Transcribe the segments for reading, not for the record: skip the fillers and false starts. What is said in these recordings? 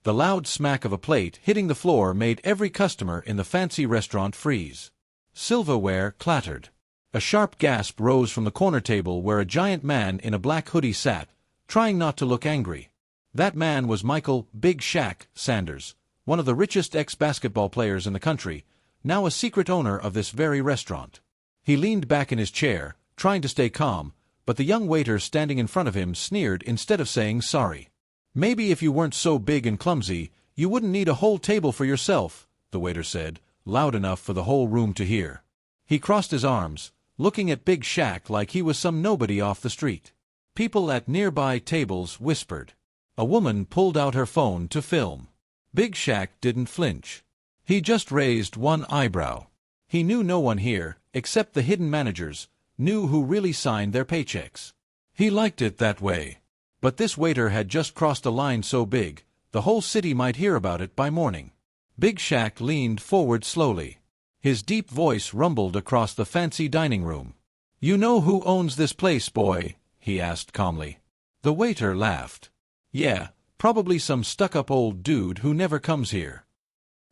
The loud smack of a plate hitting the floor made every customer in the fancy restaurant freeze. Silverware clattered. A sharp gasp rose from the corner table where a giant man in a black hoodie sat, trying not to look angry. That man was Michael "Big Shaq" Sanders, one of the richest ex-basketball players in the country, now a secret owner of this very restaurant. He leaned back in his chair, trying to stay calm, but the young waiter standing in front of him sneered instead of saying sorry. "Maybe if you weren't so big and clumsy, you wouldn't need a whole table for yourself," the waiter said, loud enough for the whole room to hear. He crossed his arms, looking at Big Shaq like he was some nobody off the street. People at nearby tables whispered. A woman pulled out her phone to film. Big Shaq didn't flinch. He just raised one eyebrow. He knew no one here, except the hidden managers, knew who really signed their paychecks. He liked it that way. But this waiter had just crossed a line so big, the whole city might hear about it by morning. Big Shaq leaned forward slowly. His deep voice rumbled across the fancy dining room. "You know who owns this place, boy?" he asked calmly. The waiter laughed. "Yeah, probably some stuck-up old dude who never comes here."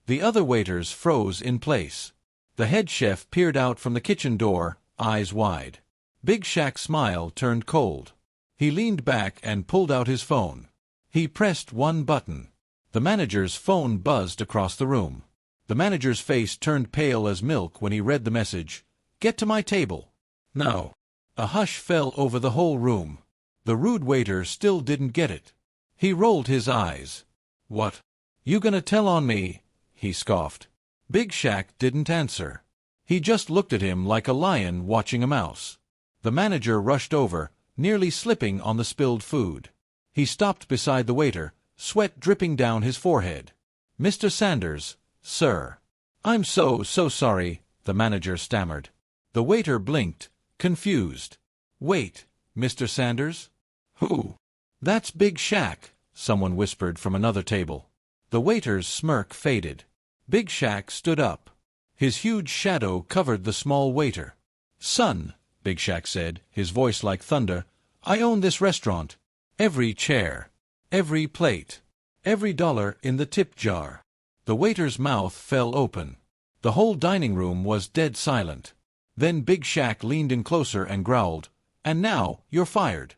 The other waiters froze in place. The head chef peered out from the kitchen door, eyes wide. Big Shaq's smile turned cold. He leaned back and pulled out his phone. He pressed one button. The manager's phone buzzed across the room. The manager's face turned pale as milk when he read the message, "Get to my table." "No." A hush fell over the whole room. The rude waiter still didn't get it. He rolled his eyes. "What? You gonna tell on me?" he scoffed. Big Shaq didn't answer. He just looked at him like a lion watching a mouse. The manager rushed over, nearly slipping on the spilled food. He stopped beside the waiter, sweat dripping down his forehead. "Mr. Sanders, sir." "I'm so sorry," the manager stammered. The waiter blinked, confused. "Wait, Mr. Sanders? Who?" "That's Big Shaq," someone whispered from another table. The waiter's smirk faded. Big Shaq stood up. His huge shadow covered the small waiter. "Son," Big Shaq said, his voice like thunder, "I own this restaurant. Every chair, every plate, every dollar in the tip jar." The waiter's mouth fell open. The whole dining room was dead silent. Then Big Shaq leaned in closer and growled, "And now, you're fired."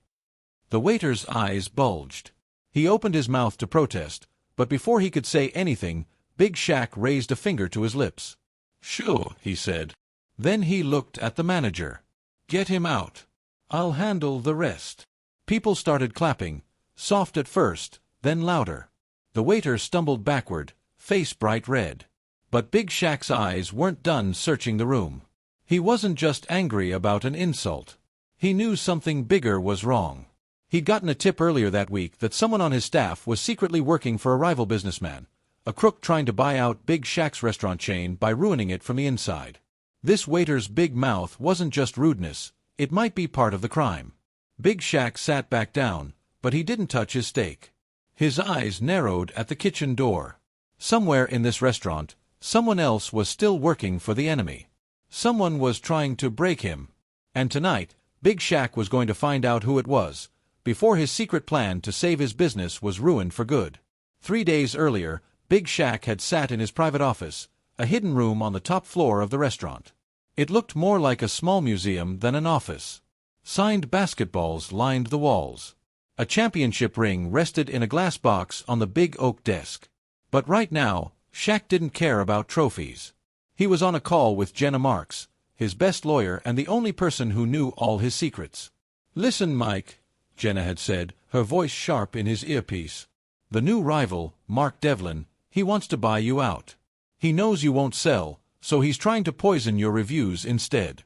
The waiter's eyes bulged. He opened his mouth to protest, but before he could say anything, Big Shaq raised a finger to his lips. "Sure," he said. Then he looked at the manager. "Get him out. I'll handle the rest." People started clapping, soft at first, then louder. The waiter stumbled backward, face bright red. But Big Shaq's eyes weren't done searching the room. He wasn't just angry about an insult. He knew something bigger was wrong. He'd gotten a tip earlier that week that someone on his staff was secretly working for a rival businessman, a crook trying to buy out Big Shaq's restaurant chain by ruining it from the inside. This waiter's big mouth wasn't just rudeness, it might be part of the crime. Big Shaq sat back down, but he didn't touch his steak. His eyes narrowed at the kitchen door. Somewhere in this restaurant, someone else was still working for the enemy. Someone was trying to break him. And tonight, Big Shaq was going to find out who it was, before his secret plan to save his business was ruined for good. 3 days earlier, Big Shaq had sat in his private office, a hidden room on the top floor of the restaurant. It looked more like a small museum than an office. Signed basketballs lined the walls. A championship ring rested in a glass box on the big oak desk. But right now, Shaq didn't care about trophies. He was on a call with Jenna Marks, his best lawyer and the only person who knew all his secrets. "Listen, Mike," Jenna had said, her voice sharp in his earpiece. "The new rival, Mark Devlin, he wants to buy you out. He knows you won't sell, so he's trying to poison your reviews instead."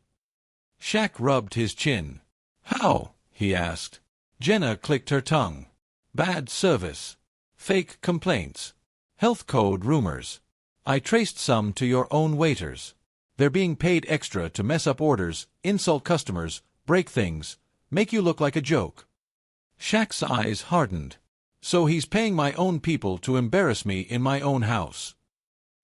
Shaq rubbed his chin. "How?" he asked. Jenna clicked her tongue. "Bad service. Fake complaints. Health code rumors. I traced some to your own waiters. They're being paid extra to mess up orders, insult customers, break things, make you look like a joke." Shaq's eyes hardened. "So he's paying my own people to embarrass me in my own house."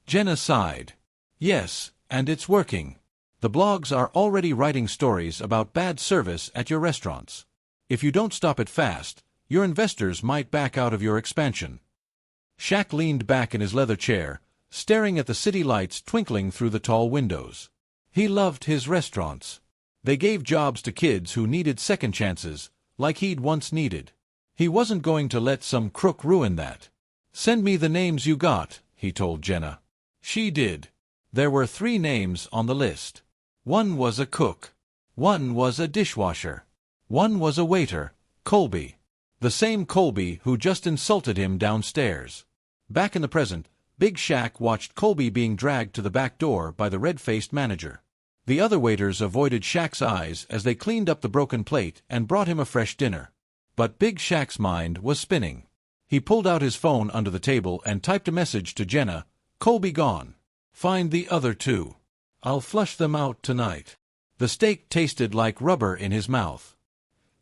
Jenna sighed. "Yes, and it's working. The blogs are already writing stories about bad service at your restaurants. If you don't stop it fast, your investors might back out of your expansion." Shaq leaned back in his leather chair, staring at the city lights twinkling through the tall windows. He loved his restaurants. They gave jobs to kids who needed second chances, like he'd once needed. He wasn't going to let some crook ruin that. "Send me the names you got," he told Jenna. She did. There were 3 names on the list. One was a cook. One was a dishwasher. One was a waiter, Colby. The same Colby who just insulted him downstairs. Back in the present, Big Shaq watched Colby being dragged to the back door by the red-faced manager. The other waiters avoided Shaq's eyes as they cleaned up the broken plate and brought him a fresh dinner. But Big Shaq's mind was spinning. He pulled out his phone under the table and typed a message to Jenna. "Colby gone. Find the other 2. I'll flush them out tonight." The steak tasted like rubber in his mouth.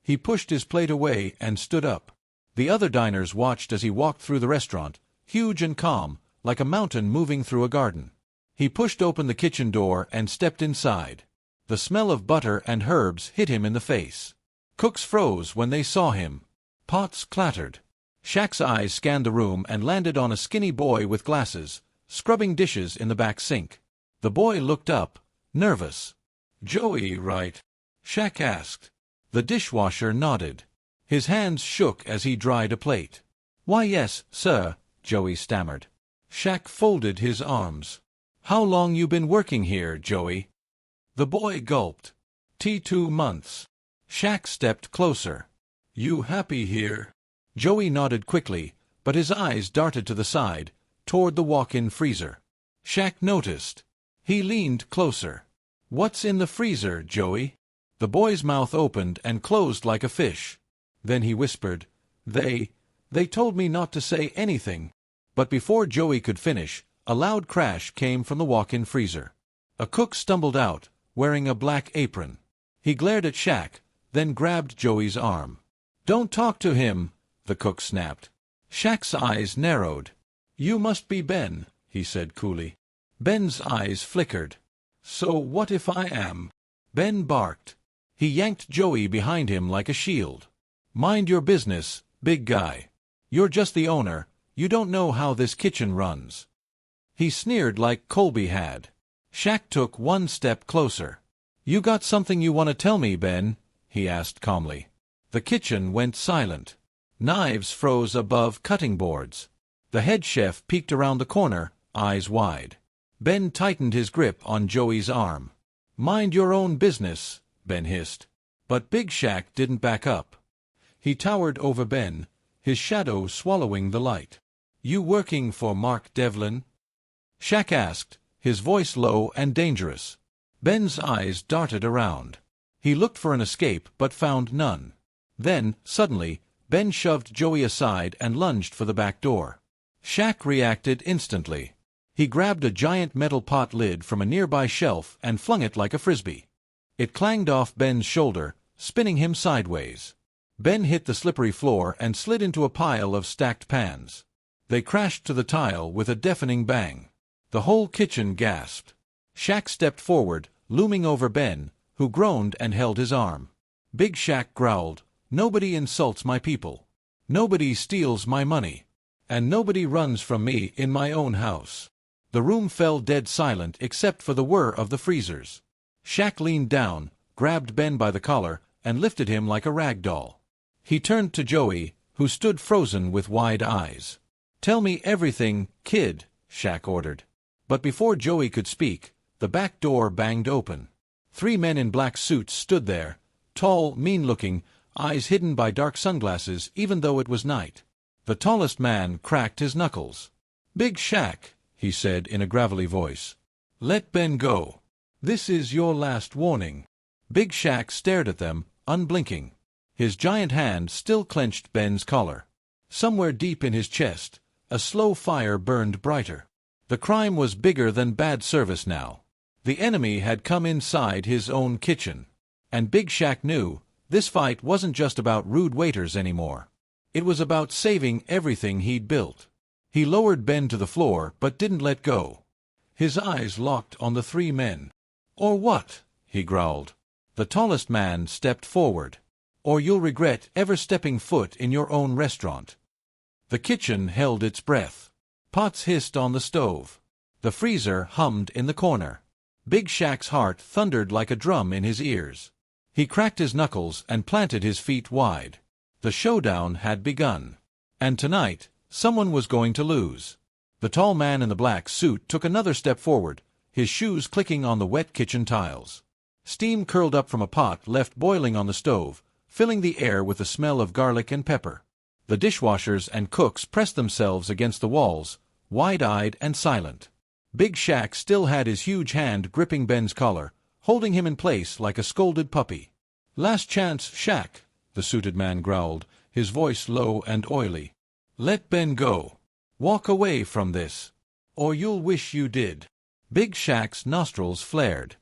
He pushed his plate away and stood up. The other diners watched as he walked through the restaurant, huge and calm, like a mountain moving through a garden. He pushed open the kitchen door and stepped inside. The smell of butter and herbs hit him in the face. Cooks froze when they saw him. Pots clattered. Shaq's eyes scanned the room and landed on a skinny boy with glasses, scrubbing dishes in the back sink. The boy looked up, nervous. "Joey, right?" Shaq asked. The dishwasher nodded. His hands shook as he dried a plate. "Why, yes, sir," Joey stammered. Shaq folded his arms. "How long you been working here, Joey?" The boy gulped. "2 months." Shaq stepped closer. "You happy here?" Joey nodded quickly, but his eyes darted to the side, toward the walk-in freezer. Shaq noticed. He leaned closer. "What's in the freezer, Joey?" The boy's mouth opened and closed like a fish. Then he whispered, They told me not to say anything." But before Joey could finish, a loud crash came from the walk-in freezer. A cook stumbled out, wearing a black apron. He glared at Shaq, then grabbed Joey's arm. "Don't talk to him," the cook snapped. Shaq's eyes narrowed. "You must be Ben," he said coolly. Ben's eyes flickered. "So what if I am?" Ben barked. He yanked Joey behind him like a shield. "Mind your business, big guy. You're just the owner. You don't know how this kitchen runs." He sneered like Colby had. Shaq took one step closer. "You got something you want to tell me, Ben?" he asked calmly. The kitchen went silent. Knives froze above cutting boards. The head chef peeked around the corner, eyes wide. Ben tightened his grip on Joey's arm. "Mind your own business," Ben hissed. But Big Shaq didn't back up. He towered over Ben, his shadow swallowing the light. "You working for Mark Devlin?" Shaq asked, his voice low and dangerous. Ben's eyes darted around. He looked for an escape but found none. Then, suddenly, Ben shoved Joey aside and lunged for the back door. Shaq reacted instantly. He grabbed a giant metal pot lid from a nearby shelf and flung it like a frisbee. It clanged off Ben's shoulder, spinning him sideways. Ben hit the slippery floor and slid into a pile of stacked pans. They crashed to the tile with a deafening bang. The whole kitchen gasped. Shaq stepped forward, looming over Ben, who groaned and held his arm. Big Shaq growled, "Nobody insults my people. Nobody steals my money. And nobody runs from me in my own house." The room fell dead silent except for the whir of the freezers. Shaq leaned down, grabbed Ben by the collar, and lifted him like a rag doll. He turned to Joey, who stood frozen with wide eyes. "Tell me everything, kid," Shaq ordered. But before Joey could speak, the back door banged open. 3 men in black suits stood there, tall, mean-looking, eyes hidden by dark sunglasses even though it was night. The tallest man cracked his knuckles. "Big Shaq," he said in a gravelly voice, "let Ben go. This is your last warning." Big Shaq stared at them, unblinking. His giant hand still clenched Ben's collar. Somewhere deep in his chest, a slow fire burned brighter. The crime was bigger than bad service now. The enemy had come inside his own kitchen. And Big Shaq knew this fight wasn't just about rude waiters anymore. It was about saving everything he'd built. He lowered Ben to the floor but didn't let go. His eyes locked on the 3 men. "Or what?" he growled. The tallest man stepped forward. "Or you'll regret ever stepping foot in your own restaurant." The kitchen held its breath. Pots hissed on the stove. The freezer hummed in the corner. Big Shaq's heart thundered like a drum in his ears. He cracked his knuckles and planted his feet wide. The showdown had begun. And tonight, someone was going to lose. The tall man in the black suit took another step forward, his shoes clicking on the wet kitchen tiles. Steam curled up from a pot left boiling on the stove, filling the air with the smell of garlic and pepper. The dishwashers and cooks pressed themselves against the walls, wide-eyed and silent. Big Shaq still had his huge hand gripping Ben's collar, holding him in place like a scolded puppy. "Last chance, Shaq," the suited man growled, his voice low and oily. "Let Ben go. Walk away from this. Or you'll wish you did." Big Shaq's nostrils flared.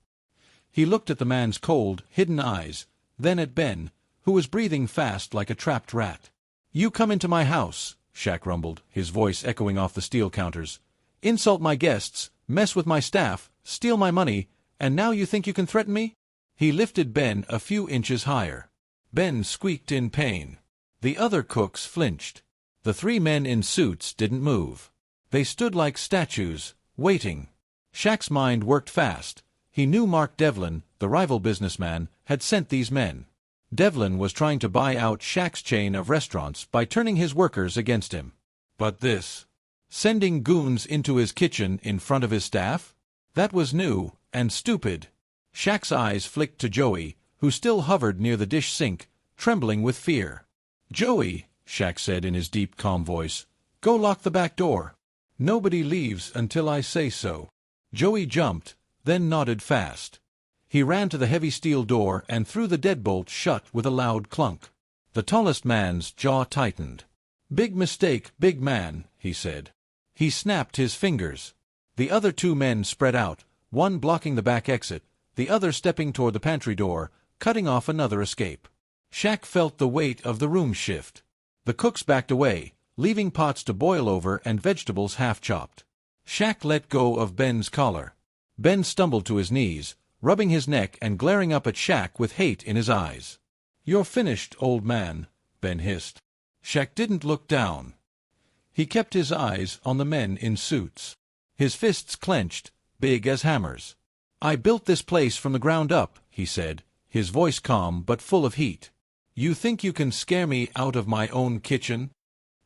He looked at the man's cold, hidden eyes, then at Ben, who was breathing fast like a trapped rat. "You come into my house," Shaq rumbled, his voice echoing off the steel counters. "Insult my guests, mess with my staff, steal my money, and now you think you can threaten me?" He lifted Ben a few inches higher. Ben squeaked in pain. The other cooks flinched. The three men in suits didn't move. They stood like statues, waiting. Shaq's mind worked fast. He knew Mark Devlin, the rival businessman, had sent these men. Devlin was trying to buy out Shaq's chain of restaurants by turning his workers against him. But this, sending goons into his kitchen in front of his staff? That was new and stupid. Shaq's eyes flicked to Joey, who still hovered near the dish sink, trembling with fear. "Joey," Shaq said in his deep, calm voice, "go lock the back door. Nobody leaves until I say so." Joey jumped, then nodded fast. He ran to the heavy steel door and threw the deadbolt shut with a loud clunk. The tallest man's jaw tightened. "Big mistake, big man," he said. He snapped his fingers. The other two men spread out, one blocking the back exit, the other stepping toward the pantry door, cutting off another escape. Shaq felt the weight of the room shift. The cooks backed away, leaving pots to boil over and vegetables half-chopped. Shaq let go of Ben's collar. Ben stumbled to his knees, rubbing his neck and glaring up at Shaq with hate in his eyes. "You're finished, old man," Ben hissed. Shaq didn't look down. He kept his eyes on the men in suits. His fists clenched, big as hammers. "I built this place from the ground up," he said, his voice calm but full of heat. "You think you can scare me out of my own kitchen?"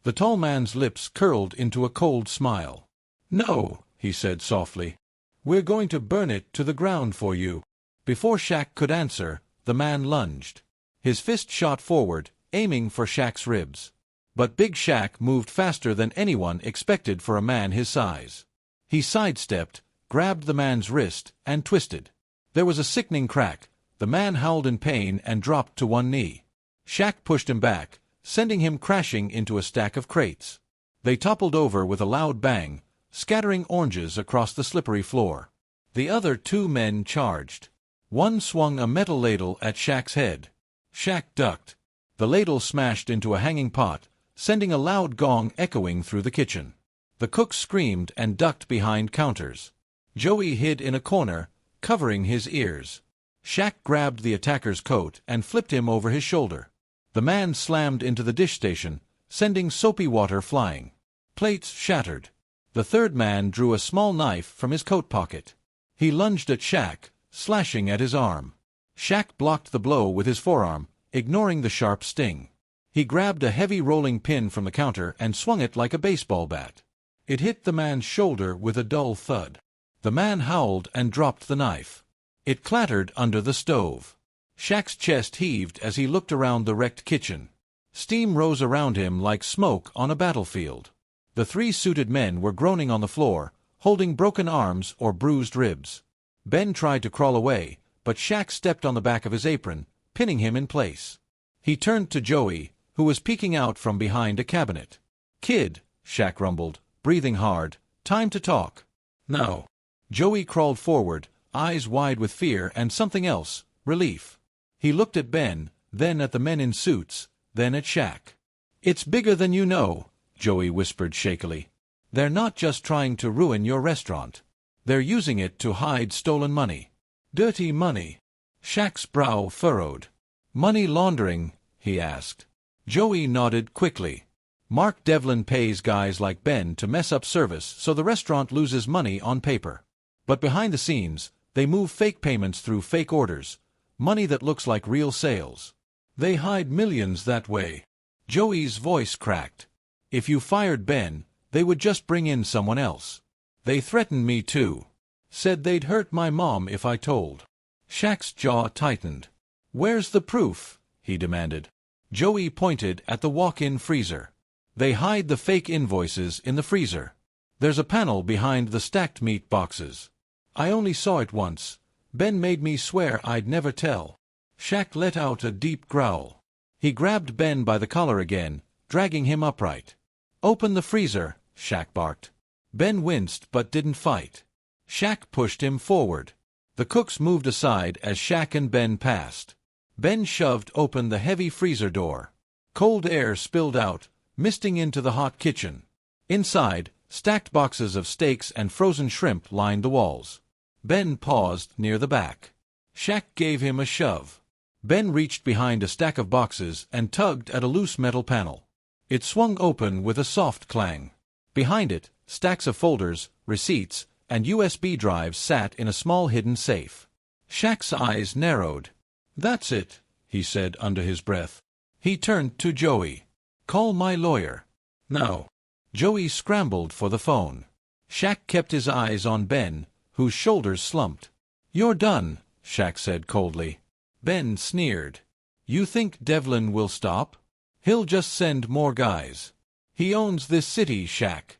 The tall man's lips curled into a cold smile. "No," he said softly. "We're going to burn it to the ground for you." Before Shaq could answer, the man lunged. His fist shot forward, aiming for Shaq's ribs. But Big Shaq moved faster than anyone expected for a man his size. He sidestepped, grabbed the man's wrist, and twisted. There was a sickening crack. The man howled in pain and dropped to one knee. Shaq pushed him back, sending him crashing into a stack of crates. They toppled over with a loud bang, scattering oranges across the slippery floor. The other two men charged. One swung a metal ladle at Shaq's head. Shaq ducked. The ladle smashed into a hanging pot, sending a loud gong echoing through the kitchen. The cooks screamed and ducked behind counters. Joey hid in a corner, covering his ears. Shaq grabbed the attacker's coat and flipped him over his shoulder. The man slammed into the dish station, sending soapy water flying. Plates shattered. The third man drew a small knife from his coat pocket. He lunged at Shaq, slashing at his arm. Shaq blocked the blow with his forearm, ignoring the sharp sting. He grabbed a heavy rolling pin from the counter and swung it like a baseball bat. It hit the man's shoulder with a dull thud. The man howled and dropped the knife. It clattered under the stove. Shaq's chest heaved as he looked around the wrecked kitchen. Steam rose around him like smoke on a battlefield. The three suited men were groaning on the floor, holding broken arms or bruised ribs. Ben tried to crawl away, but Shaq stepped on the back of his apron, pinning him in place. He turned to Joey, who was peeking out from behind a cabinet. "Kid," Shaq rumbled, breathing hard, "time to talk." "No." Joey crawled forward, eyes wide with fear and something else, relief. He looked at Ben, then at the men in suits, then at Shaq. "It's bigger than you know," Joey whispered shakily. "They're not just trying to ruin your restaurant. They're using it to hide stolen money. Dirty money." Shaq's brow furrowed. "Money laundering?" he asked. Joey nodded quickly. Mark Devlin pays guys like Ben to mess up service so the restaurant loses money on paper. But behind the scenes, they move fake payments through fake orders, money that looks like real sales. They hide millions that way. Joey's voice cracked. If you fired Ben, they would just bring in someone else. They threatened me too. Said they'd hurt my mom if I told. Shaq's jaw tightened. Where's the proof? He demanded. Joey pointed at the walk-in freezer. They hide the fake invoices in the freezer. There's a panel behind the stacked meat boxes. I only saw it once. Ben made me swear I'd never tell. Shaq let out a deep growl. He grabbed Ben by the collar again, dragging him upright. Open the freezer, Shaq barked. Ben winced but didn't fight. Shaq pushed him forward. The cooks moved aside as Shaq and Ben passed. Ben shoved open the heavy freezer door. Cold air spilled out, misting into the hot kitchen. Inside, stacked boxes of steaks and frozen shrimp lined the walls. Ben paused near the back. Shaq gave him a shove. Ben reached behind a stack of boxes and tugged at a loose metal panel. It swung open with a soft clang. Behind it, stacks of folders, receipts, and USB drives sat in a small hidden safe. Shaq's eyes narrowed. That's it, he said under his breath. He turned to Joey. Call my lawyer. Now. Joey scrambled for the phone. Shaq kept his eyes on Ben, whose shoulders slumped. You're done, Shaq said coldly. Ben sneered. You think Devlin will stop? He'll just send more guys. He owns this city, Shaq.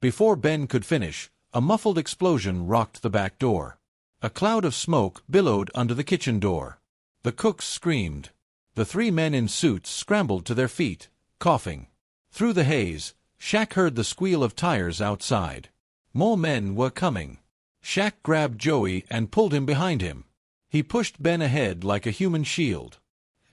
Before Ben could finish, a muffled explosion rocked the back door. A cloud of smoke billowed under the kitchen door. The cooks screamed. The three men in suits scrambled to their feet, coughing. Through the haze, Shaq heard the squeal of tires outside. More men were coming. Shaq grabbed Joey and pulled him behind him. He pushed Ben ahead like a human shield.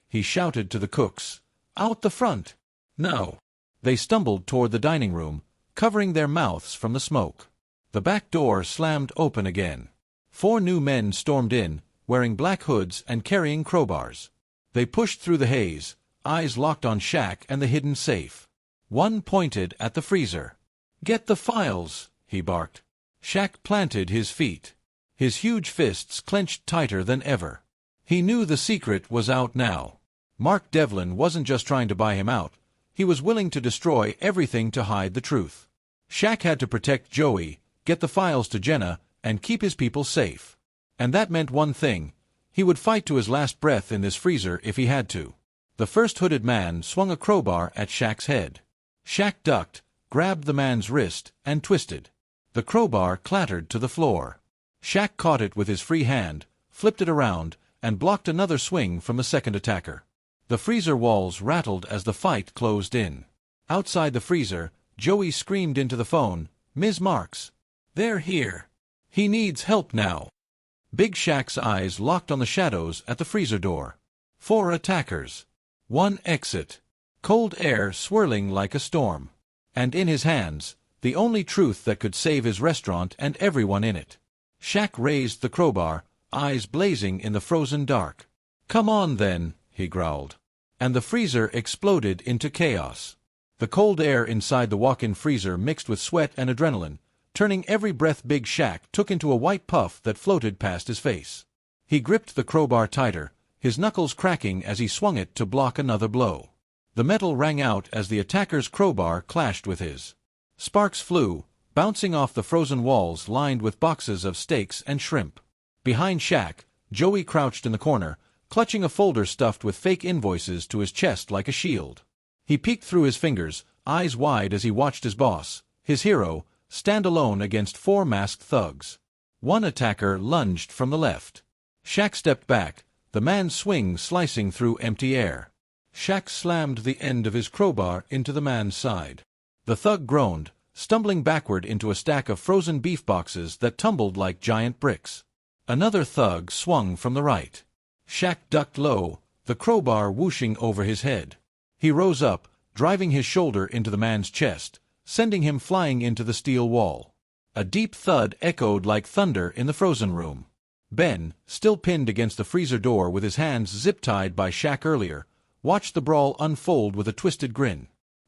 He shouted to the cooks, "Out the front! Now!" They stumbled toward the dining room, covering their mouths from the smoke. The back door slammed open again. 4 new men stormed in, wearing black hoods and carrying crowbars. They pushed through the haze, eyes locked on Shaq and the hidden safe. One pointed at the freezer. "Get the files," he barked. Shaq planted his feet. His huge fists clenched tighter than ever. He knew the secret was out now. Mark Devlin wasn't just trying to buy him out. He was willing to destroy everything to hide the truth. Shaq had to protect Joey, get the files to Jenna, and keep his people safe. And that meant one thing. He would fight to his last breath in this freezer if he had to. The first hooded man swung a crowbar at Shaq's head. Shaq ducked, grabbed the man's wrist, and twisted. The crowbar clattered to the floor. Shaq caught it with his free hand, flipped it around, and blocked another swing from the second attacker. The freezer walls rattled as the fight closed in. Outside the freezer, Joey screamed into the phone, "Ms. Marks. They're here. He needs help now." Big Shaq's eyes locked on the shadows at the freezer door. 4 attackers. 1 exit. Cold air swirling like a storm. And in his hands, the only truth that could save his restaurant and everyone in it. Shaq raised the crowbar, eyes blazing in the frozen dark. "Come on then," he growled. And the freezer exploded into chaos. The cold air inside the walk-in freezer mixed with sweat and adrenaline, turning every breath Big Shaq took into a white puff that floated past his face. He gripped the crowbar tighter, his knuckles cracking as he swung it to block another blow. The metal rang out as the attacker's crowbar clashed with his. Sparks flew, bouncing off the frozen walls lined with boxes of steaks and shrimp. Behind Shaq, Joey crouched in the corner, clutching a folder stuffed with fake invoices to his chest like a shield. He peeked through his fingers, eyes wide as he watched his boss, his hero, stand alone against 4 masked thugs. One attacker lunged from the left. Shaq stepped back, the man's swing slicing through empty air. Shaq slammed the end of his crowbar into the man's side. The thug groaned, stumbling backward into a stack of frozen beef boxes that tumbled like giant bricks. Another thug swung from the right. Shaq ducked low, the crowbar whooshing over his head. He rose up, driving his shoulder into the man's chest, sending him flying into the steel wall. A deep thud echoed like thunder in the frozen room. Ben, still pinned against the freezer door with his hands zip-tied by Shaq earlier, watched the brawl unfold with a twisted grin.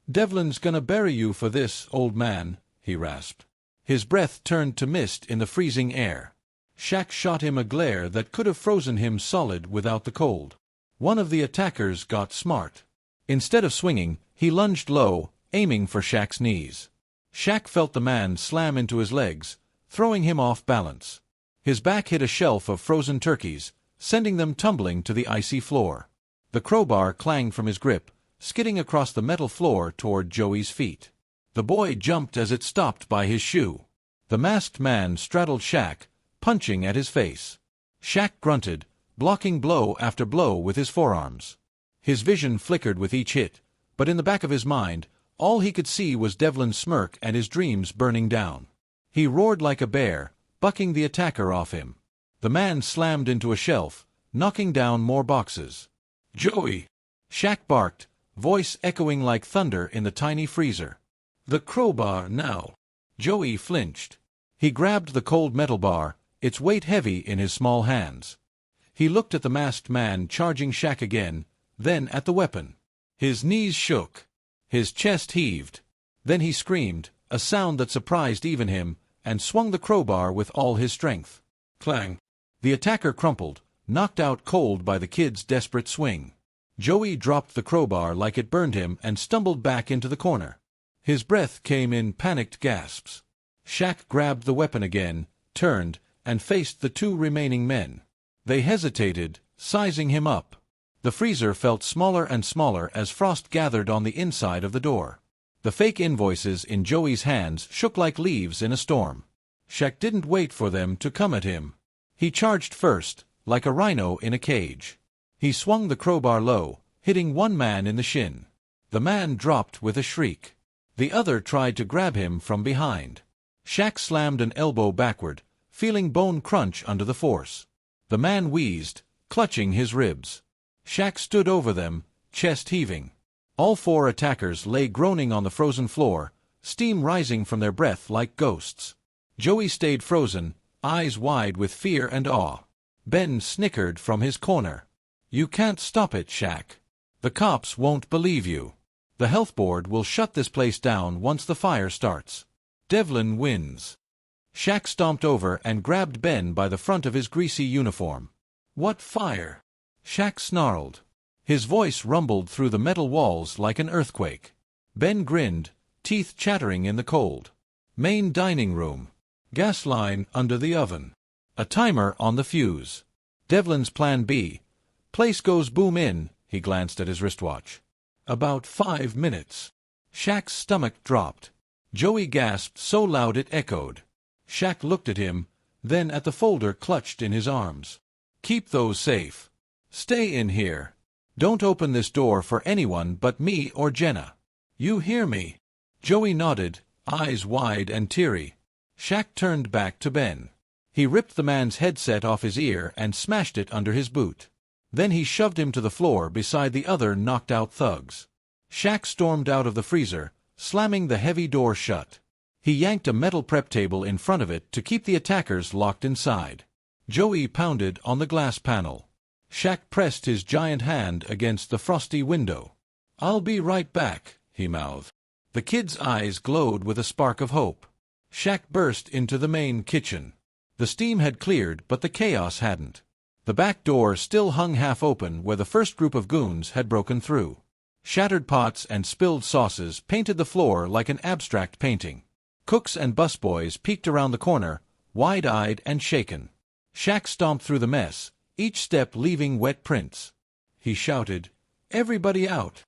"Devlin's gonna bury you for this, old man," he rasped. His breath turned to mist in the freezing air. Shaq shot him a glare that could have frozen him solid without the cold. One of the attackers got smart. Instead of swinging, he lunged low, aiming for Shaq's knees. Shaq felt the man slam into his legs, throwing him off balance. His back hit a shelf of frozen turkeys, sending them tumbling to the icy floor. The crowbar clanged from his grip, skidding across the metal floor toward Joey's feet. The boy jumped as it stopped by his shoe. The masked man straddled Shaq, punching at his face. Shaq grunted, blocking blow after blow with his forearms. His vision flickered with each hit, but in the back of his mind, all he could see was Devlin's smirk and his dreams burning down. He roared like a bear, bucking the attacker off him. The man slammed into a shelf, knocking down more boxes. "Joey!" Shaq barked, voice echoing like thunder in the tiny freezer. "The crowbar now." Joey flinched. He grabbed the cold metal bar, its weight heavy in his small hands. He looked at the masked man charging Shaq again, then at the weapon. His knees shook. His chest heaved. Then he screamed, a sound that surprised even him, and swung the crowbar with all his strength. Clang! The attacker crumpled, knocked out cold by the kid's desperate swing. Joey dropped the crowbar like it burned him and stumbled back into the corner. His breath came in panicked gasps. Shaq grabbed the weapon again, turned, and faced the two remaining men. They hesitated, sizing him up. The freezer felt smaller and smaller as frost gathered on the inside of the door. The fake invoices in Joey's hands shook like leaves in a storm. Shaq didn't wait for them to come at him. He charged first, like a rhino in a cage. He swung the crowbar low, hitting one man in the shin. The man dropped with a shriek. The other tried to grab him from behind. Shaq slammed an elbow backward, feeling bone crunch under the force. The man wheezed, clutching his ribs. Shaq stood over them, chest heaving. All four attackers lay groaning on the frozen floor, steam rising from their breath like ghosts. Joey stayed frozen, eyes wide with fear and awe. Ben snickered from his corner. "You can't stop it, Shaq. The cops won't believe you. The health board will shut this place down once the fire starts. Devlin wins." Shaq stomped over and grabbed Ben by the front of his greasy uniform. "What fire?" Shaq snarled. His voice rumbled through the metal walls like an earthquake. Ben grinned, teeth chattering in the cold. "Main dining room. Gas line under the oven. A timer on the fuse. Devlin's plan B. Place goes boom in," he glanced at his wristwatch. "About 5 minutes." Shaq's stomach dropped. Joey gasped so loud it echoed. Shaq looked at him, then at the folder clutched in his arms. "Keep those safe. Stay in here. Don't open this door for anyone but me or Jenna. You hear me?" Joey nodded, eyes wide and teary. Shaq turned back to Ben. He ripped the man's headset off his ear and smashed it under his boot. Then he shoved him to the floor beside the other knocked-out thugs. Shaq stormed out of the freezer, slamming the heavy door shut. He yanked a metal prep table in front of it to keep the attackers locked inside. Joey pounded on the glass panel. Shaq pressed his giant hand against the frosty window. "I'll be right back," he mouthed. The kid's eyes glowed with a spark of hope. Shaq burst into the main kitchen. The steam had cleared, but the chaos hadn't. The back door still hung half open where the first group of goons had broken through. Shattered pots and spilled sauces painted the floor like an abstract painting. Cooks and busboys peeked around the corner, wide-eyed and shaken. Shaq stomped through the mess, each step leaving wet prints. He shouted, "Everybody out!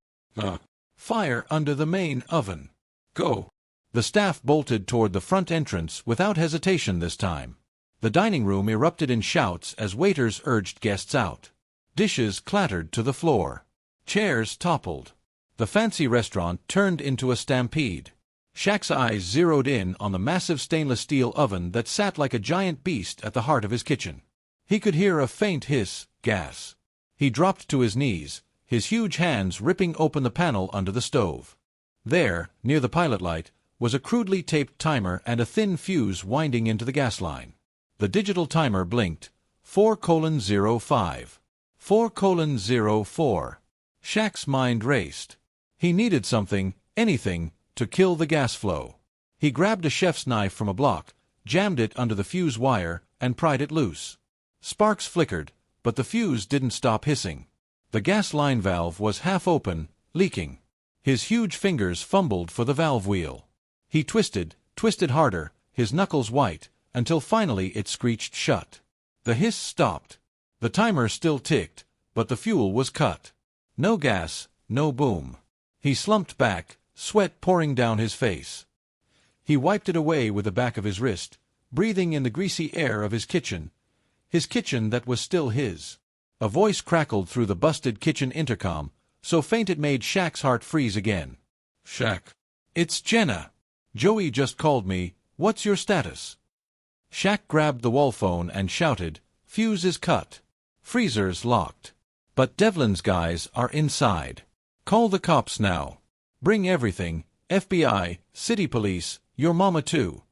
Fire under the main oven! Go!" The staff bolted toward the front entrance without hesitation this time. The dining room erupted in shouts as waiters urged guests out. Dishes clattered to the floor. Chairs toppled. The fancy restaurant turned into a stampede. Shaq's eyes zeroed in on the massive stainless steel oven that sat like a giant beast at the heart of his kitchen. He could hear a faint hiss, gas. He dropped to his knees, his huge hands ripping open the panel under the stove. There, near the pilot light, was a crudely taped timer and a thin fuse winding into the gas line. The digital timer blinked. 4:05. 4:04. Shaq's mind raced. He needed something, Anything to kill the gas flow. He grabbed a chef's knife from a block, jammed it under the fuse wire, and pried it loose. Sparks flickered, but the fuse didn't stop hissing. The gas line valve was half open, leaking. His huge fingers fumbled for the valve wheel. He twisted harder, his knuckles white, until finally it screeched shut. The hiss stopped. The timer still ticked, but the fuel was cut. No gas, no boom. He slumped back, sweat pouring down his face. He wiped it away with the back of his wrist, breathing in the greasy air of his kitchen that was still his. A voice crackled through the busted kitchen intercom, so faint it made Shaq's heart freeze again. "Shaq. It's Jenna. Joey just called me. What's your status?" Shaq grabbed the wall phone and shouted, "Fuse is cut. Freezer's locked. But Devlin's guys are inside. Call the cops now. Bring everything, FBI, city police, your mama too."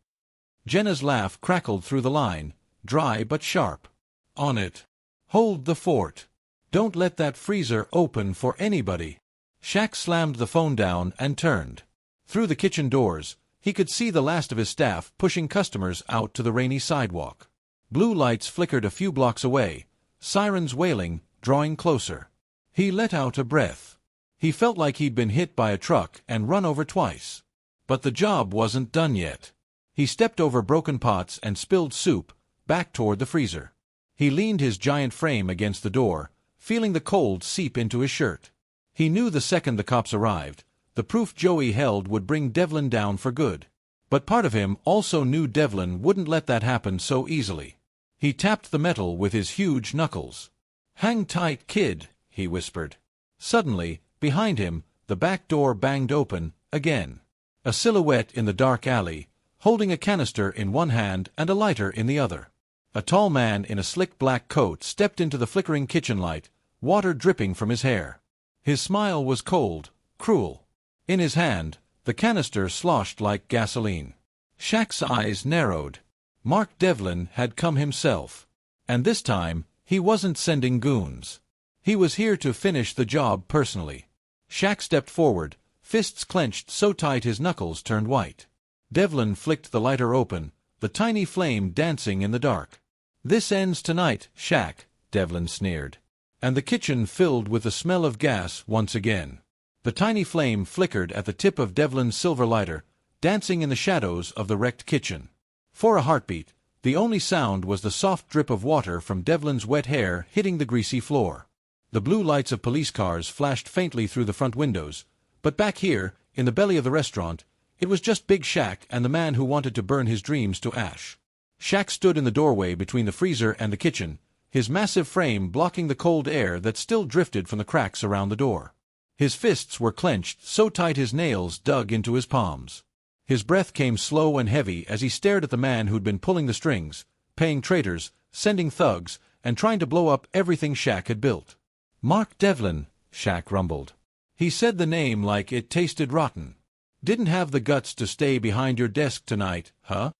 Jenna's laugh crackled through the line, dry but sharp. "On it. Hold the fort. Don't let that freezer open for anybody." Shaq slammed the phone down and turned. Through the kitchen doors, he could see the last of his staff pushing customers out to the rainy sidewalk. Blue lights flickered a few blocks away, sirens wailing, drawing closer. He let out a breath. He felt like he'd been hit by a truck and run over twice. But the job wasn't done yet. He stepped over broken pots and spilled soup, back toward the freezer. He leaned his giant frame against the door, feeling the cold seep into his shirt. He knew the second the cops arrived, the proof Joey held would bring Devlin down for good. But part of him also knew Devlin wouldn't let that happen so easily. He tapped the metal with his huge knuckles. "Hang tight, kid," he whispered. Suddenly, behind him, the back door banged open, again. A silhouette in the dark alley, holding a canister in one hand and a lighter in the other. A tall man in a slick black coat stepped into the flickering kitchen light, water dripping from his hair. His smile was cold, cruel. In his hand, the canister sloshed like gasoline. Shaq's eyes narrowed. Mark Devlin had come himself. And this time, he wasn't sending goons. He was here to finish the job personally. Shaq stepped forward, fists clenched so tight his knuckles turned white. Devlin flicked the lighter open, the tiny flame dancing in the dark. "This ends tonight, Shaq," Devlin sneered. And the kitchen filled with the smell of gas once again. The tiny flame flickered at the tip of Devlin's silver lighter, dancing in the shadows of the wrecked kitchen. For a heartbeat, the only sound was the soft drip of water from Devlin's wet hair hitting the greasy floor. The blue lights of police cars flashed faintly through the front windows, but back here, in the belly of the restaurant, it was just Big Shaq and the man who wanted to burn his dreams to ash. Shaq stood in the doorway between the freezer and the kitchen, his massive frame blocking the cold air that still drifted from the cracks around the door. His fists were clenched so tight his nails dug into his palms. His breath came slow and heavy as he stared at the man who'd been pulling the strings, paying traitors, sending thugs, and trying to blow up everything Shaq had built. "Mark Devlin," Shaq rumbled. "He said the name like it tasted rotten. Didn't have the guts to stay behind your desk tonight, huh?"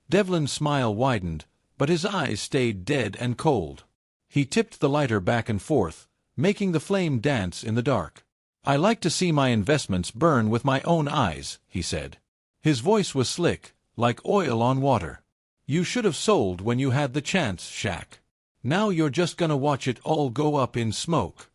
Devlin's smile widened, but his eyes stayed dead and cold. He tipped the lighter back and forth, making the flame dance in the dark. "I like to see my investments burn with my own eyes," he said. His voice was slick, like oil on water. "You should have sold when you had the chance, Shaq. Now you're just gonna watch it all go up in smoke."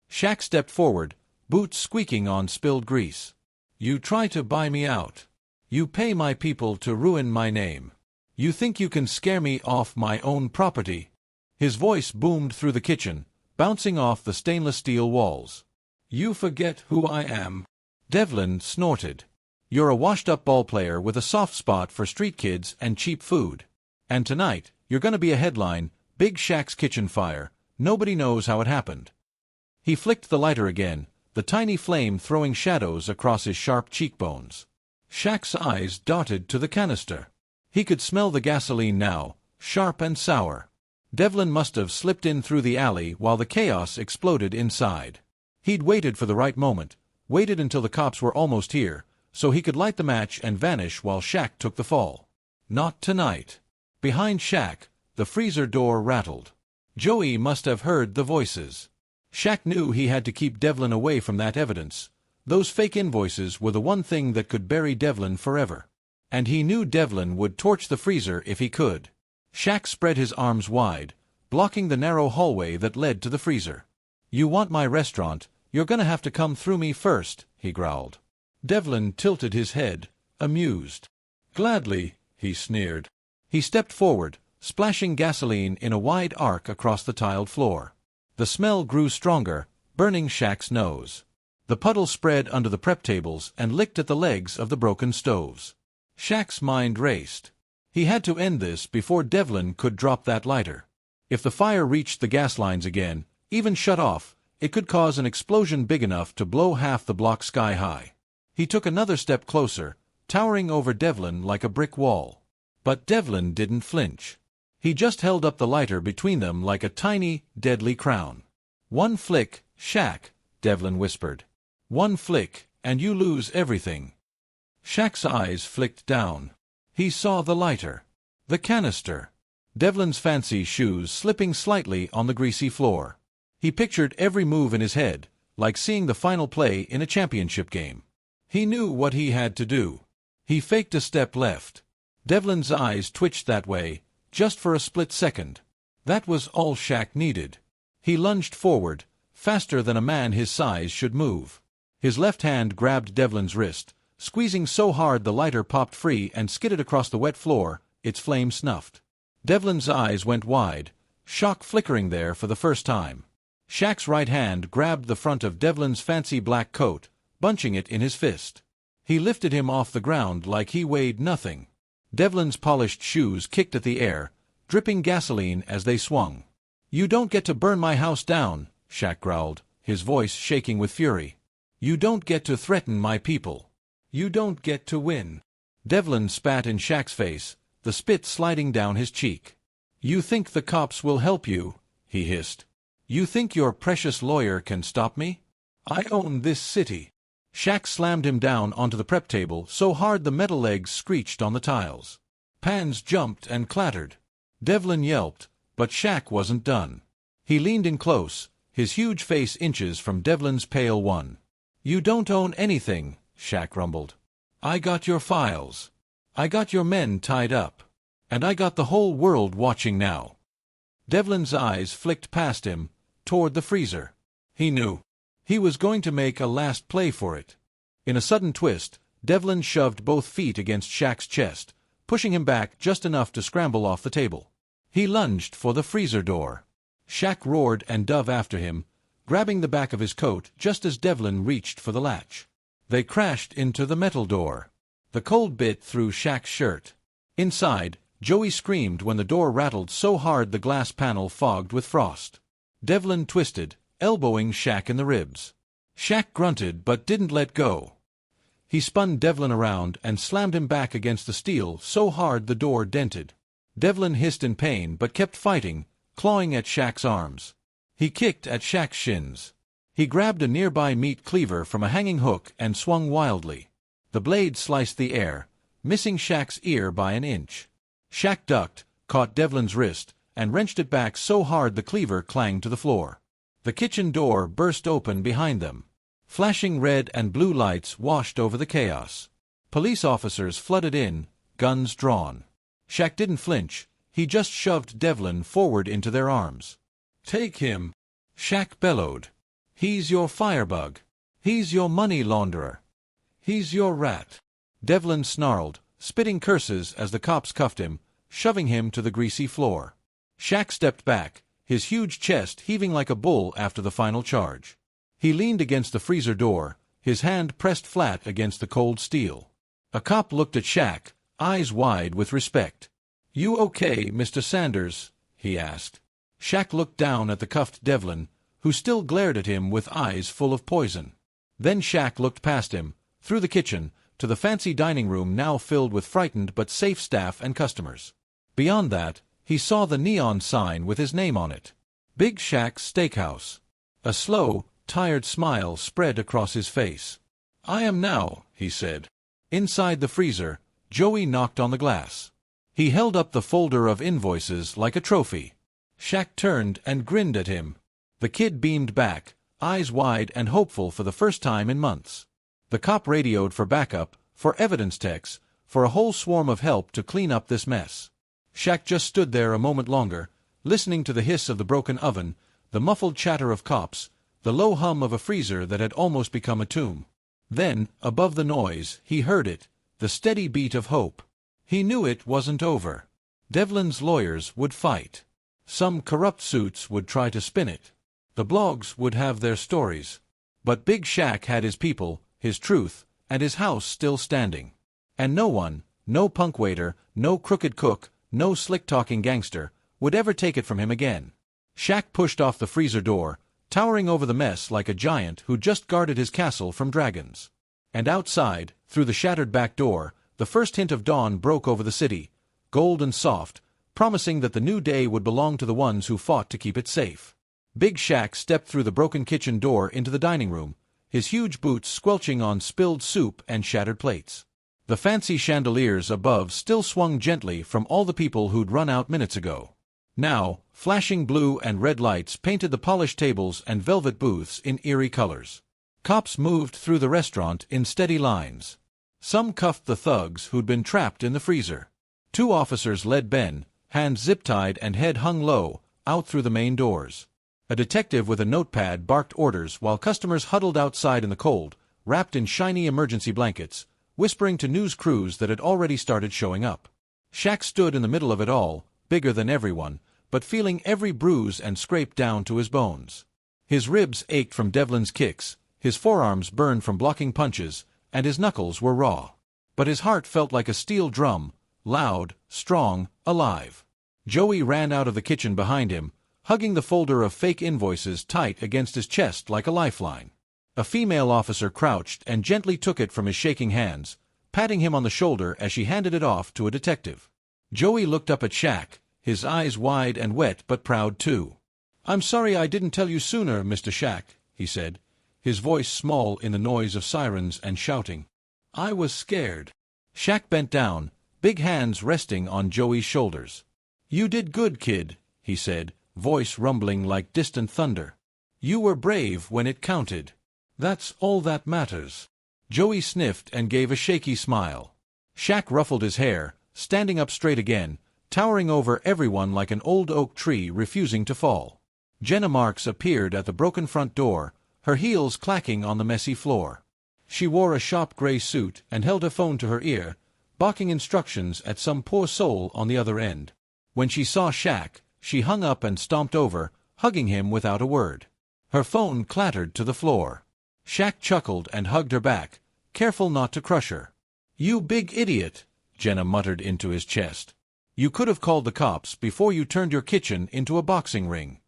Shaq stepped forward, boots squeaking on spilled grease. "You try to buy me out. You pay my people to ruin my name. You think you can scare me off my own property?" His voice boomed through the kitchen, bouncing off the stainless steel walls. "You forget who I am." Devlin snorted. "You're a washed-up ballplayer with a soft spot for street kids and cheap food. And tonight, you're gonna be a headline, Big Shaq's kitchen fire. Nobody knows how it happened." He flicked the lighter again, the tiny flame throwing shadows across his sharp cheekbones. Shaq's eyes darted to the canister. He could smell the gasoline now, sharp and sour. Devlin must have slipped in through the alley while the chaos exploded inside. He'd waited for the right moment, waited until the cops were almost here, so he could light the match and vanish while Shaq took the fall. Not tonight. Behind Shaq, the freezer door rattled. Joey must have heard the voices. Shaq knew he had to keep Devlin away from that evidence, Those fake invoices were the one thing that could bury Devlin forever. And he knew Devlin would torch the freezer if he could. Shaq spread his arms wide, blocking the narrow hallway that led to the freezer. "You want my restaurant, you're gonna have to come through me first," he growled. Devlin tilted his head, amused. "Gladly," he sneered. He stepped forward, splashing gasoline in a wide arc across the tiled floor. The smell grew stronger, burning Shaq's nose. The puddle spread under the prep tables and licked at the legs of the broken stoves. Shaq's mind raced. He had to end this before Devlin could drop that lighter. If the fire reached the gas lines again, even shut off, it could cause an explosion big enough to blow half the block sky high. He took another step closer, towering over Devlin like a brick wall. But Devlin didn't flinch. He just held up the lighter between them like a tiny, deadly crown. "One flick, Shaq," Devlin whispered. "One flick, and you lose everything." Shaq's eyes flicked down. He saw the lighter. The canister. Devlin's fancy shoes slipping slightly on the greasy floor. He pictured every move in his head, like seeing the final play in a championship game. He knew what he had to do. He faked a step left. Devlin's eyes twitched that way, just for a split second. That was all Shaq needed. He lunged forward, faster than a man his size should move. His left hand grabbed Devlin's wrist, squeezing so hard the lighter popped free and skidded across the wet floor, its flame snuffed. Devlin's eyes went wide, shock flickering there for the first time. Shaq's right hand grabbed the front of Devlin's fancy black coat, bunching it in his fist. He lifted him off the ground like he weighed nothing. Devlin's polished shoes kicked at the air, dripping gasoline as they swung. "You don't get to burn my house down," Shaq growled, his voice shaking with fury. "You don't get to threaten my people. You don't get to win." Devlin spat in Shaq's face, the spit sliding down his cheek. "You think the cops will help you?" he hissed. "You think your precious lawyer can stop me? I own this city." Shaq slammed him down onto the prep table so hard the metal legs screeched on the tiles. Pans jumped and clattered. Devlin yelped, but Shaq wasn't done. He leaned in close, his huge face inches from Devlin's pale one. "You don't own anything," Shaq rumbled. "I got your files. I got your men tied up. And I got the whole world watching now." Devlin's eyes flicked past him, toward the freezer. He knew. He was going to make a last play for it. In a sudden twist, Devlin shoved both feet against Shaq's chest, pushing him back just enough to scramble off the table. He lunged for the freezer door. Shaq roared and dove after him, grabbing the back of his coat just as Devlin reached for the latch. They crashed into the metal door. The cold bit through Shaq's shirt. Inside, Joey screamed when the door rattled so hard the glass panel fogged with frost. Devlin twisted, elbowing Shaq in the ribs. Shaq grunted but didn't let go. He spun Devlin around and slammed him back against the steel so hard the door dented. Devlin hissed in pain but kept fighting, clawing at Shaq's arms. He kicked at Shaq's shins. He grabbed a nearby meat cleaver from a hanging hook and swung wildly. The blade sliced the air, missing Shaq's ear by an inch. Shaq ducked, caught Devlin's wrist, and wrenched it back so hard the cleaver clanged to the floor. The kitchen door burst open behind them. Flashing red and blue lights washed over the chaos. Police officers flooded in, guns drawn. Shaq didn't flinch, he just shoved Devlin forward into their arms. "Take him," Shaq bellowed. "He's your firebug. He's your money launderer. He's your rat." Devlin snarled, spitting curses as the cops cuffed him, shoving him to the greasy floor. Shaq stepped back, his huge chest heaving like a bull after the final charge. He leaned against the freezer door, his hand pressed flat against the cold steel. A cop looked at Shaq, eyes wide with respect. "You okay, Mr. Sanders?" he asked. Shaq looked down at the cuffed Devlin, who still glared at him with eyes full of poison. Then Shaq looked past him, through the kitchen, to the fancy dining room now filled with frightened but safe staff and customers. Beyond that, he saw the neon sign with his name on it. Big Shaq's Steakhouse. A slow, tired smile spread across his face. "I am now," he said. Inside the freezer, Joey knocked on the glass. He held up the folder of invoices like a trophy. Shaq turned and grinned at him. The kid beamed back, eyes wide and hopeful for the first time in months. The cop radioed for backup, for evidence techs, for a whole swarm of help to clean up this mess. Shaq just stood there a moment longer, listening to the hiss of the broken oven, the muffled chatter of cops, the low hum of a freezer that had almost become a tomb. Then, above the noise, he heard it, the steady beat of hope. He knew it wasn't over. Devlin's lawyers would fight. Some corrupt suits would try to spin it. The blogs would have their stories. But Big Shaq had his people, his truth, and his house still standing. And no one, no punk waiter, no crooked cook, no slick-talking gangster, would ever take it from him again. Shaq pushed off the freezer door, towering over the mess like a giant who just guarded his castle from dragons. And outside, through the shattered back door, the first hint of dawn broke over the city, gold and soft, promising that the new day would belong to the ones who fought to keep it safe. Big Shaq stepped through the broken kitchen door into the dining room, his huge boots squelching on spilled soup and shattered plates. The fancy chandeliers above still swung gently from all the people who'd run out minutes ago. Now, flashing blue and red lights painted the polished tables and velvet booths in eerie colors. Cops moved through the restaurant in steady lines. Some cuffed the thugs who'd been trapped in the freezer. 2 officers led Ben, hands zip-tied and head hung low, out through the main doors. A detective with a notepad barked orders while customers huddled outside in the cold, wrapped in shiny emergency blankets, whispering to news crews that had already started showing up. Shaq stood in the middle of it all, bigger than everyone, but feeling every bruise and scrape down to his bones. His ribs ached from Devlin's kicks, his forearms burned from blocking punches, and his knuckles were raw. But his heart felt like a steel drum, loud, strong, alive. Joey ran out of the kitchen behind him, hugging the folder of fake invoices tight against his chest like a lifeline. A female officer crouched and gently took it from his shaking hands, patting him on the shoulder as she handed it off to a detective. Joey looked up at Shaq, his eyes wide and wet but proud too. "I'm sorry I didn't tell you sooner, Mr. Shaq," he said, his voice small in the noise of sirens and shouting. "I was scared." Shaq bent down, big hands resting on Joey's shoulders. "You did good, kid," he said, voice rumbling like distant thunder. "You were brave when it counted. That's all that matters." Joey sniffed and gave a shaky smile. Shaq ruffled his hair, standing up straight again, towering over everyone like an old oak tree refusing to fall. Jenna Marks appeared at the broken front door, her heels clacking on the messy floor. She wore a shop gray suit and held a phone to her ear, barking instructions at some poor soul on the other end. When she saw Shaq, she hung up and stomped over, hugging him without a word. Her phone clattered to the floor. Shaq chuckled and hugged her back, careful not to crush her. "You big idiot," Jenna muttered into his chest. "You could have called the cops before you turned your kitchen into a boxing ring."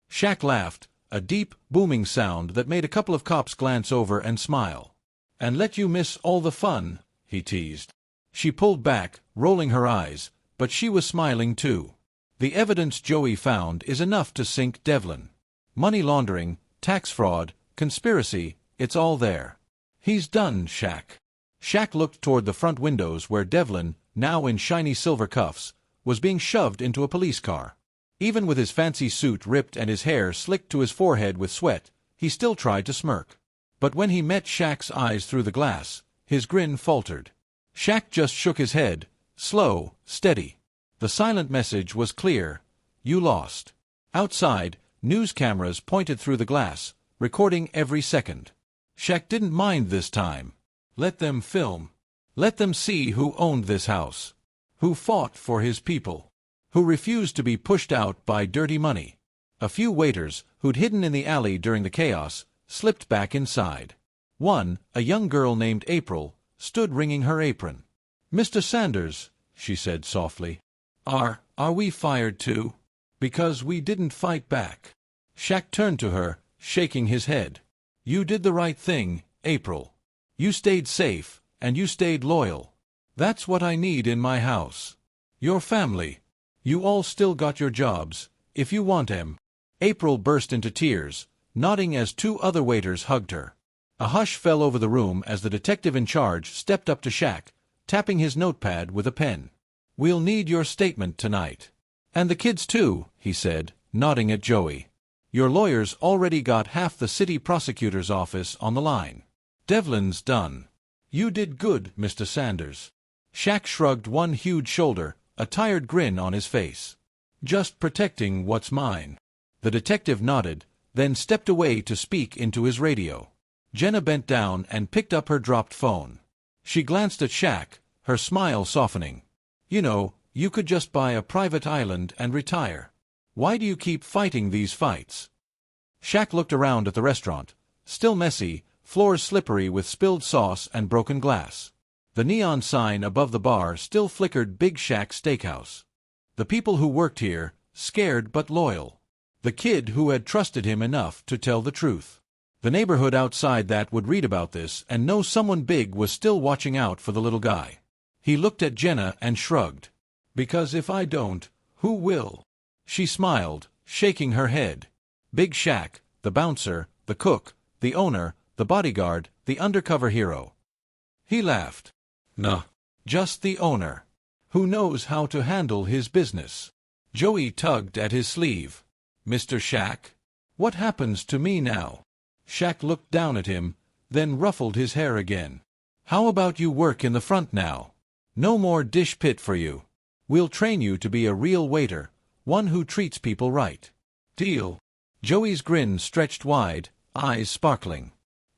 Shaq laughed, a deep, booming sound that made a couple of cops glance over and smile. "And let you miss all the fun," he teased. She pulled back, rolling her eyes, but she was smiling too. "The evidence Joey found is enough to sink Devlin. Money laundering, tax fraud, conspiracy, it's all there. He's done, Shaq." Shaq looked toward the front windows where Devlin, now in shiny silver cuffs, was being shoved into a police car. Even with his fancy suit ripped and his hair slicked to his forehead with sweat, he still tried to smirk. But when he met Shaq's eyes through the glass, his grin faltered. Shaq just shook his head, slow, steady. The silent message was clear: you lost. Outside, news cameras pointed through the glass, recording every second. Shaq didn't mind this time. Let them film. Let them see who owned this house, who fought for his people, who refused to be pushed out by dirty money. A few waiters, who'd hidden in the alley during the chaos, slipped back inside. One, a young girl named April, stood wringing her apron. "Mr. Sanders," she said softly, Are we fired too? Because we didn't fight back." Shaq turned to her, shaking his head. "You did the right thing, April. You stayed safe, and you stayed loyal. That's what I need in my house. Your family. You all still got your jobs, if you want 'em." April burst into tears, nodding as 2 other waiters hugged her. A hush fell over the room as the detective in charge stepped up to Shaq, tapping his notepad with a pen. "We'll need your statement tonight. And the kids too," he said, nodding at Joey. "Your lawyer's already got half the city prosecutor's office on the line." Devlin's done. You did good, Mr. Sanders. Shaq shrugged one huge shoulder, a tired grin on his face. Just protecting what's mine. The detective nodded, then stepped away to speak into his radio. Jenna bent down and picked up her dropped phone. She glanced at Shaq, her smile softening. You know, you could just buy a private island and retire. Why do you keep fighting these fights? Shaq looked around at the restaurant, still messy, floors slippery with spilled sauce and broken glass. The neon sign above the bar still flickered Big Shaq Steakhouse. The people who worked here, scared but loyal. The kid who had trusted him enough to tell the truth. The neighborhood outside that would read about this and know someone big was still watching out for the little guy. He looked at Jenna and shrugged. Because if I don't, who will? She smiled, shaking her head. Big Shaq, the bouncer, the cook, the owner, the bodyguard, the undercover hero. He laughed. Nah, just the owner. Who knows how to handle his business. Joey tugged at his sleeve. Mr. Shaq? What happens to me now? Shaq looked down at him, then ruffled his hair again. How about you work in the front now? No more dish pit for you. We'll train you to be a real waiter, one who treats people right. Deal. Joey's grin stretched wide, eyes sparkling.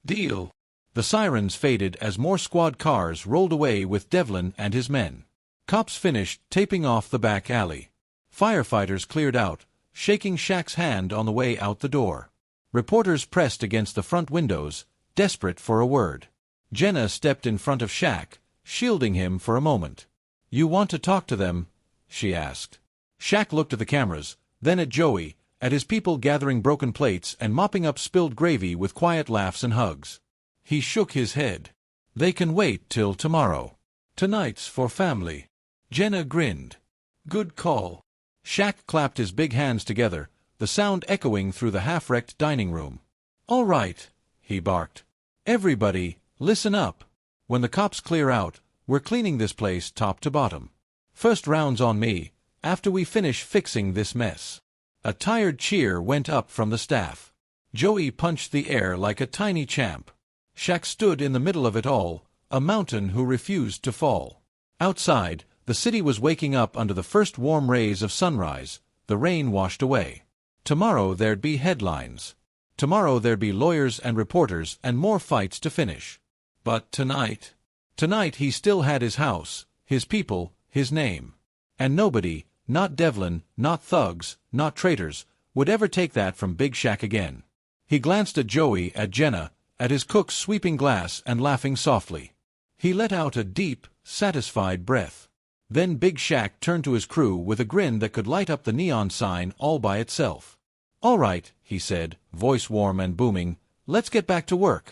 Deal. The sirens faded as more squad cars rolled away with Devlin and his men. Cops finished taping off the back alley. Firefighters cleared out, shaking Shaq's hand on the way out the door. Reporters pressed against the front windows, desperate for a word. Jenna stepped in front of Shaq, shielding him for a moment. You want to talk to them? She asked. Shaq looked at the cameras, then at Joey, at his people gathering broken plates and mopping up spilled gravy with quiet laughs and hugs. He shook his head. They can wait till tomorrow. Tonight's for family. Jenna grinned. Good call. Shaq clapped his big hands together, the sound echoing through the half-wrecked dining room. All right, he barked. Everybody, listen up. When the cops clear out, we're cleaning this place top to bottom. First round's on me, after we finish fixing this mess. A tired cheer went up from the staff. Joey punched the air like a tiny champ. Shaq stood in the middle of it all, a mountain who refused to fall. Outside, the city was waking up under the first warm rays of sunrise, the rain washed away. Tomorrow there'd be headlines. Tomorrow there'd be lawyers and reporters and more fights to finish. But tonight he still had his house, his people, his name. And nobody, not Devlin, not thugs, not traitors, would ever take that from Big Shaq again. He glanced at Joey, at Jenna, at his cook sweeping glass and laughing softly. He let out a deep, satisfied breath. Then Big Shaq turned to his crew with a grin that could light up the neon sign all by itself. All right, he said, voice warm and booming, let's get back to work.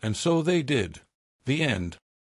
And so they did. The end.